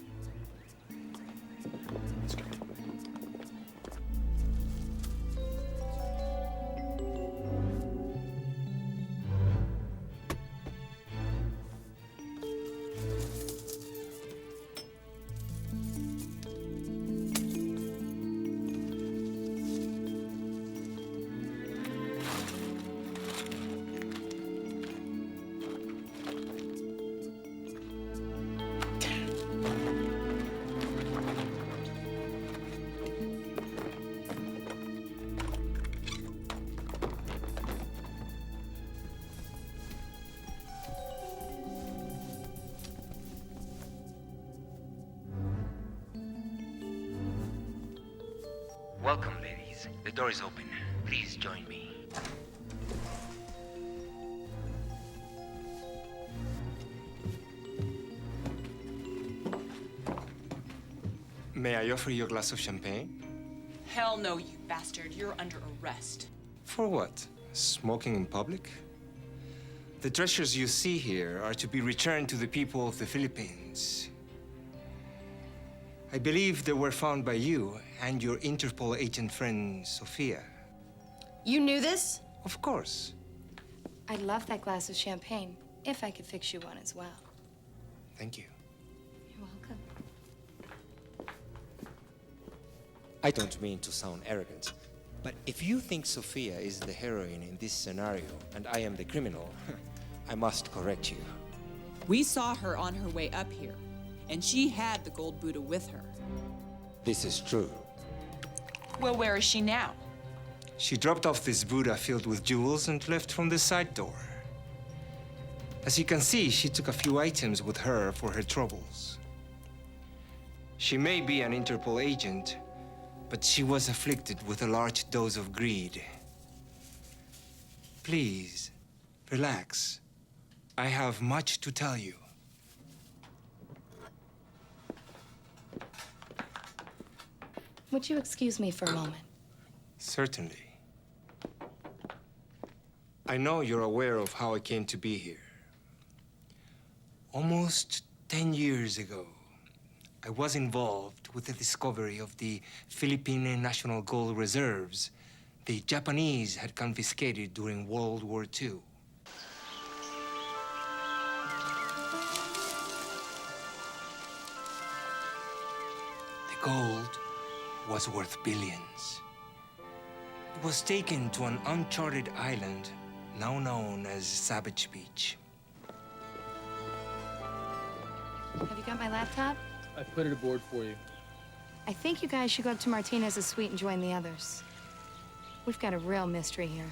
Welcome, ladies. The door is open. Please join me. May I offer you a glass of champagne? Hell no, you bastard. You're under arrest. For what? Smoking in public? The treasures you see here are to be returned to the people of the Philippines. I believe they were found by you and your Interpol agent friend, Sofia. You knew this? Of course. I'd love that glass of champagne, if I could fix you one as well. Thank you. You're welcome. I don't mean to sound arrogant, but if you think Sofia is the heroine in this scenario and I am the criminal, I must correct you. We saw her on her way up here, and she had the gold Buddha with her. This is true. Well, where is she now? She dropped off this Buddha filled with jewels and left from the side door. As you can see, she took a few items with her for her troubles. She may be an Interpol agent, but she was afflicted with a large dose of greed. Please, relax. I have much to tell you. Would you excuse me for a moment? Certainly. I know you're aware of how I came to be here. Almost 10 years ago, I was involved with the discovery of the Philippine National Gold Reserves the Japanese had confiscated during World War II. The gold was worth billions. It was taken to an uncharted island now known as Savage Beach. Have you got my laptop? I put it aboard for you. I think you guys should go up to Martinez's suite and join the others. We've got a real mystery here.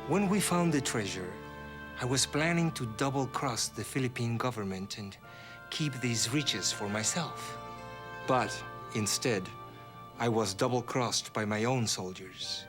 When we found the treasure, I was planning to double-cross the Philippine government and keep these riches for myself. But instead, I was double-crossed by my own soldiers.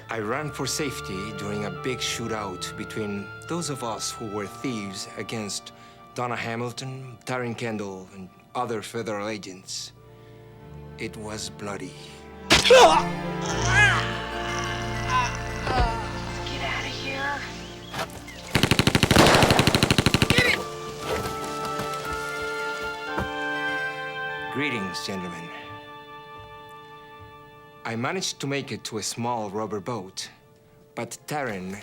I ran for safety during a big shootout between those of us who were thieves against Donna Hamilton, Taryn Kendall, and other federal agents. It was bloody. Get out of here. Get it! Greetings, gentlemen. I managed to make it to a small rubber boat, but Taryn,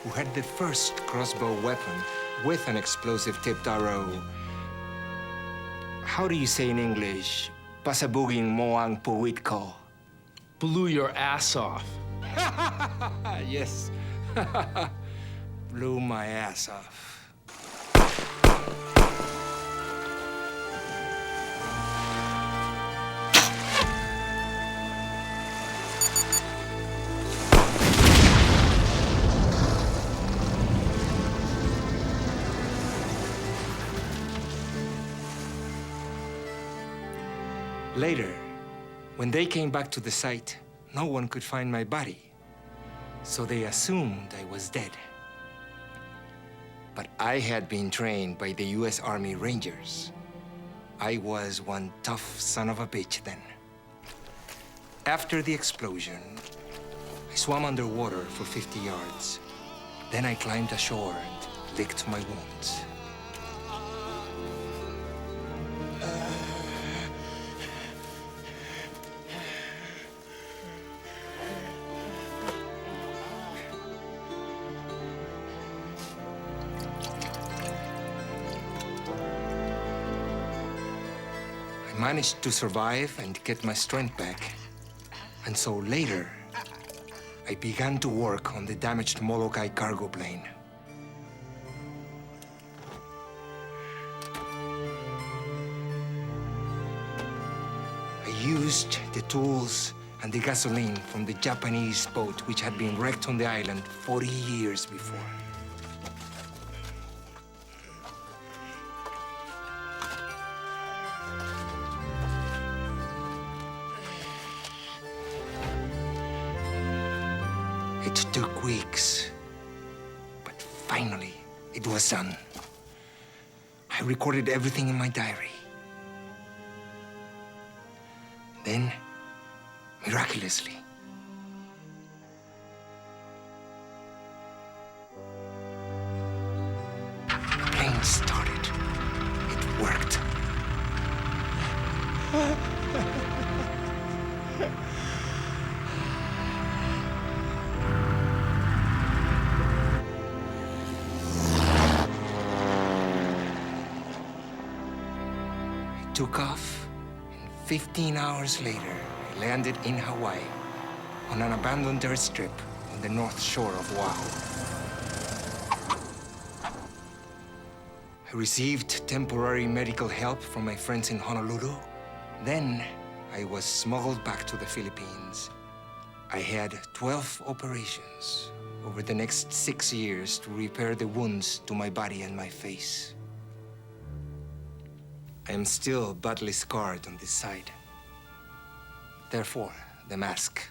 who had the first crossbow weapon with an explosive-tipped arrow, how do you say in English, pasabuging mo ang puwit ko? Blew your ass off. Yes, blew my ass off. Later, when they came back to the site, no one could find my body. So they assumed I was dead. But I had been trained by the US Army Rangers. I was one tough son of a bitch then. After the explosion, I swam underwater for 50 yards. Then I climbed ashore and licked my wounds. I managed to survive and get my strength back. And so later, I began to work on the damaged Molokai cargo plane. I used the tools and the gasoline from the Japanese boat which had been wrecked on the island 40 years before. It took weeks, but finally, It was done. I recorded everything in my diary. Then, miraculously, the plane started. It worked. I took off, and 15 hours later, I landed in Hawaii on an abandoned airstrip on the north shore of Oahu. I received temporary medical help from my friends in Honolulu. Then, I was smuggled back to the Philippines. I had 12 operations over the next 6 years to repair the wounds to my body and my face. I am still badly scarred on this side. Therefore, the mask.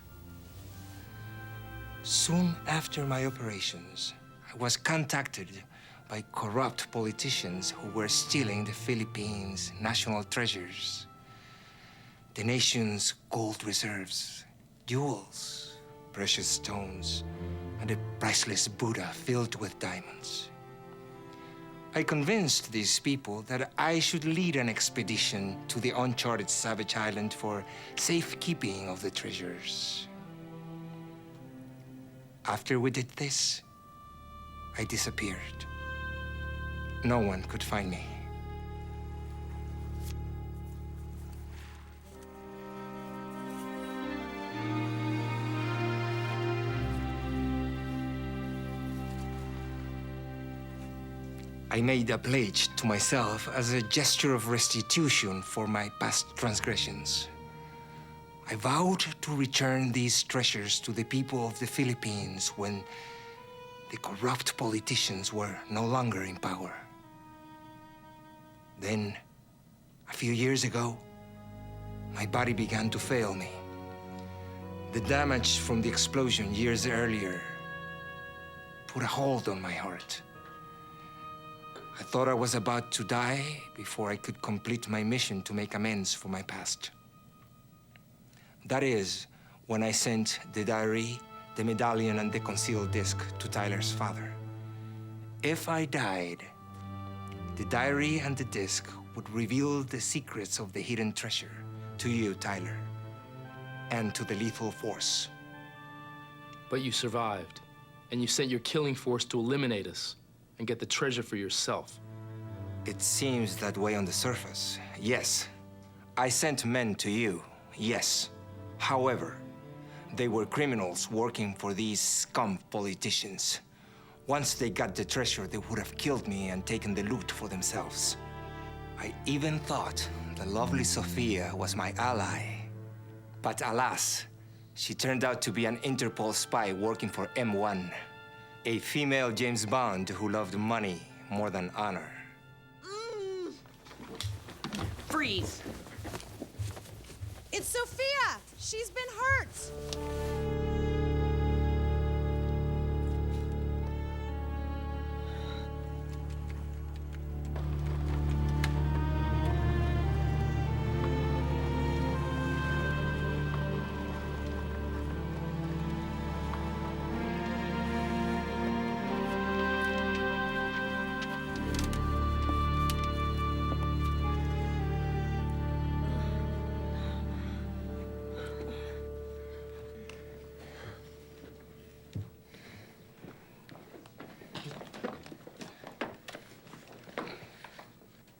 Soon after my operations, I was contacted by corrupt politicians who were stealing the Philippines' national treasures. The nation's gold reserves, jewels, precious stones, and a priceless Buddha filled with diamonds. I convinced these people that I should lead an expedition to the uncharted Savage Island for safekeeping of the treasures. After we did this, I disappeared. No one could find me. I made a pledge to myself as a gesture of restitution for my past transgressions. I vowed to return these treasures to the people of the Philippines when the corrupt politicians were no longer in power. Then, a few years ago, my body began to fail me. The damage from the explosion years earlier put a hold on my heart. I thought I was about to die before I could complete my mission to make amends for my past. That is, when I sent the diary, the medallion, and the concealed disc to Tyler's father. If I died, the diary and the disc would reveal the secrets of the hidden treasure to you, Tyler, and to the lethal force. But you survived, and you sent your killing force to eliminate us and get the treasure for yourself. It seems that way on the surface, yes. I sent men to you, yes. However, they were criminals working for these scum politicians. Once they got the treasure, they would have killed me and taken the loot for themselves. I even thought the lovely Sofia was my ally. But alas, she turned out to be an Interpol spy working for M1, a female James Bond who loved money more than honor. Freeze! It's Sofia! She's been hurt!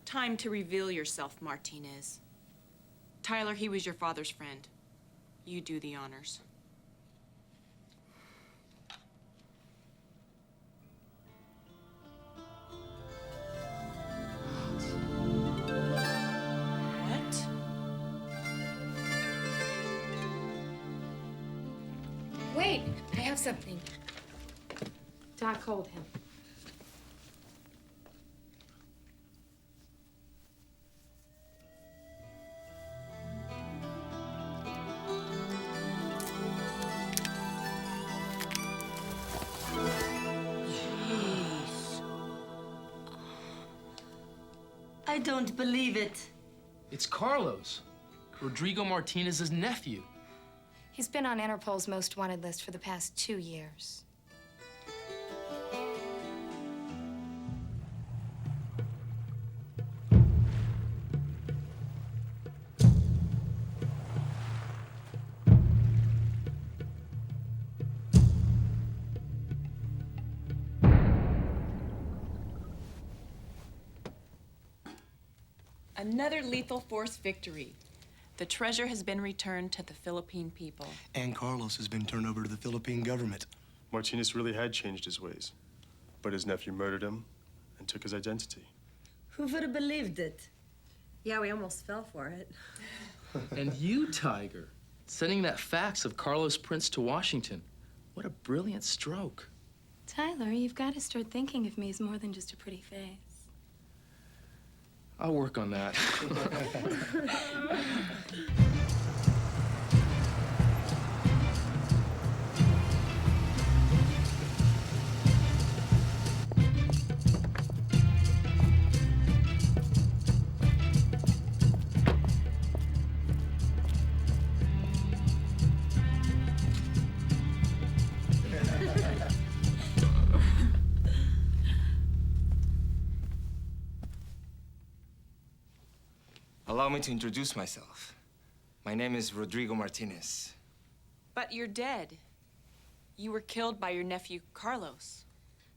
Time to reveal yourself, Martinez. Tyler, he was your father's friend. You do the honors. What? Wait, I have something. Doc, hold him. I don't believe it. It's Carlos, Rodrigo Martinez's nephew. He's been on Interpol's most wanted list for the past 2 years. Another lethal force victory. The treasure has been returned to the Philippine people. And Carlos has been turned over to the Philippine government. Martinez really had changed his ways, but his nephew murdered him and took his identity. Who would have believed it? Yeah, we almost fell for it. And you, Tiger, sending that fax of Carlos Prince to Washington. What a brilliant stroke. Tyler, you've got to start thinking of me as more than just a pretty face. I'll work on that. Allow me to introduce myself. My name is Rodrigo Martinez. But you're dead. You were killed by your nephew, Carlos.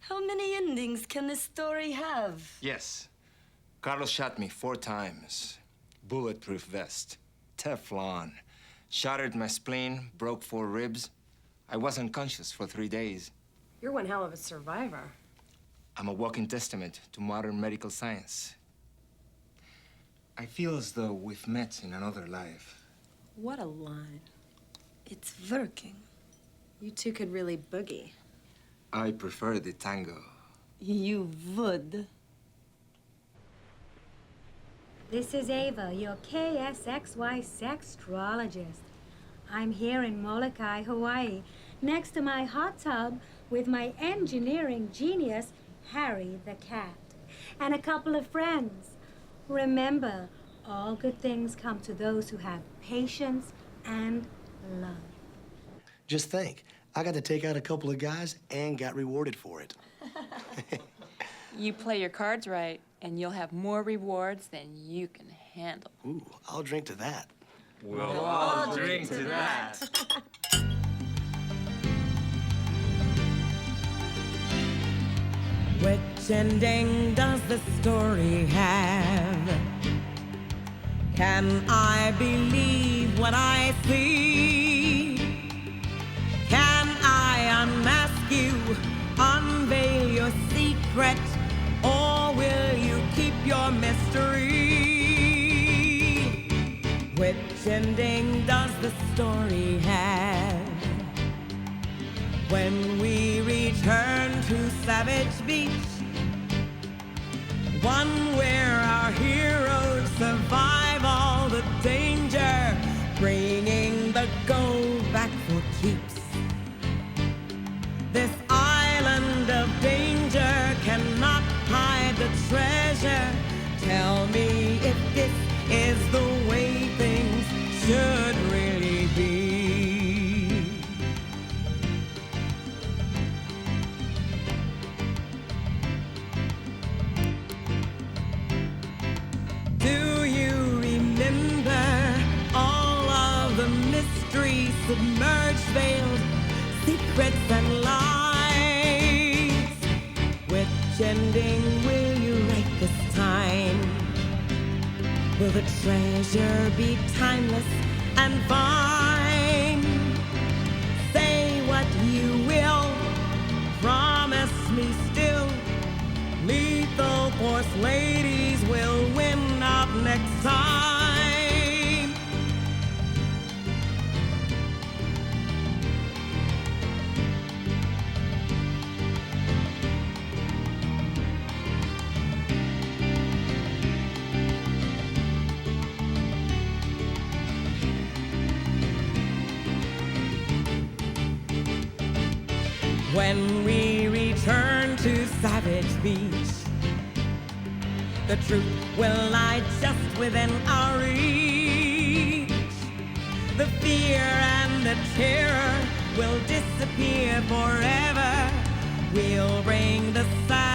How many endings can this story have? Yes. Carlos shot me 4 times. Bulletproof vest. Teflon. Shattered my spleen, broke 4 ribs. I was unconscious for 3 days. You're one hell of a survivor. I'm a walking testament to modern medical science. I feel as though we've met in another life. What a line. It's working. You two could really boogie. I prefer the tango. You would. This is Ava, your KSXY sextrologist. I'm here in Molokai, Hawaii, next to my hot tub with my engineering genius, Harry the cat, and a couple of friends. Remember, all good things come to those who have patience and love. Just think, I got to take out a couple of guys and got rewarded for it. You play your cards right, and you'll have more rewards than you can handle. Ooh, I'll drink to that. We'll all drink to that. Which ending does the story have? Can I believe what I see? Can I unmask you, unveil your secret, or will you keep your mystery? Which ending does the story have? When we return to Savage Beach, one where our heroes survive all the danger, bringing the gold back for keeps. This island of danger cannot hide the treasure. Tell me if this is the way things should really be. Do you remember all of the mysteries, submerged, veiled secrets and lies? Which ending will you write this time? Will the treasure be timeless and fine? Say what you will, promise me still. Lethal Force ladies will win up next time. When we return to Savage Beach, The truth will lie just within our reach. The fear and the terror will disappear forever. We'll bring the silence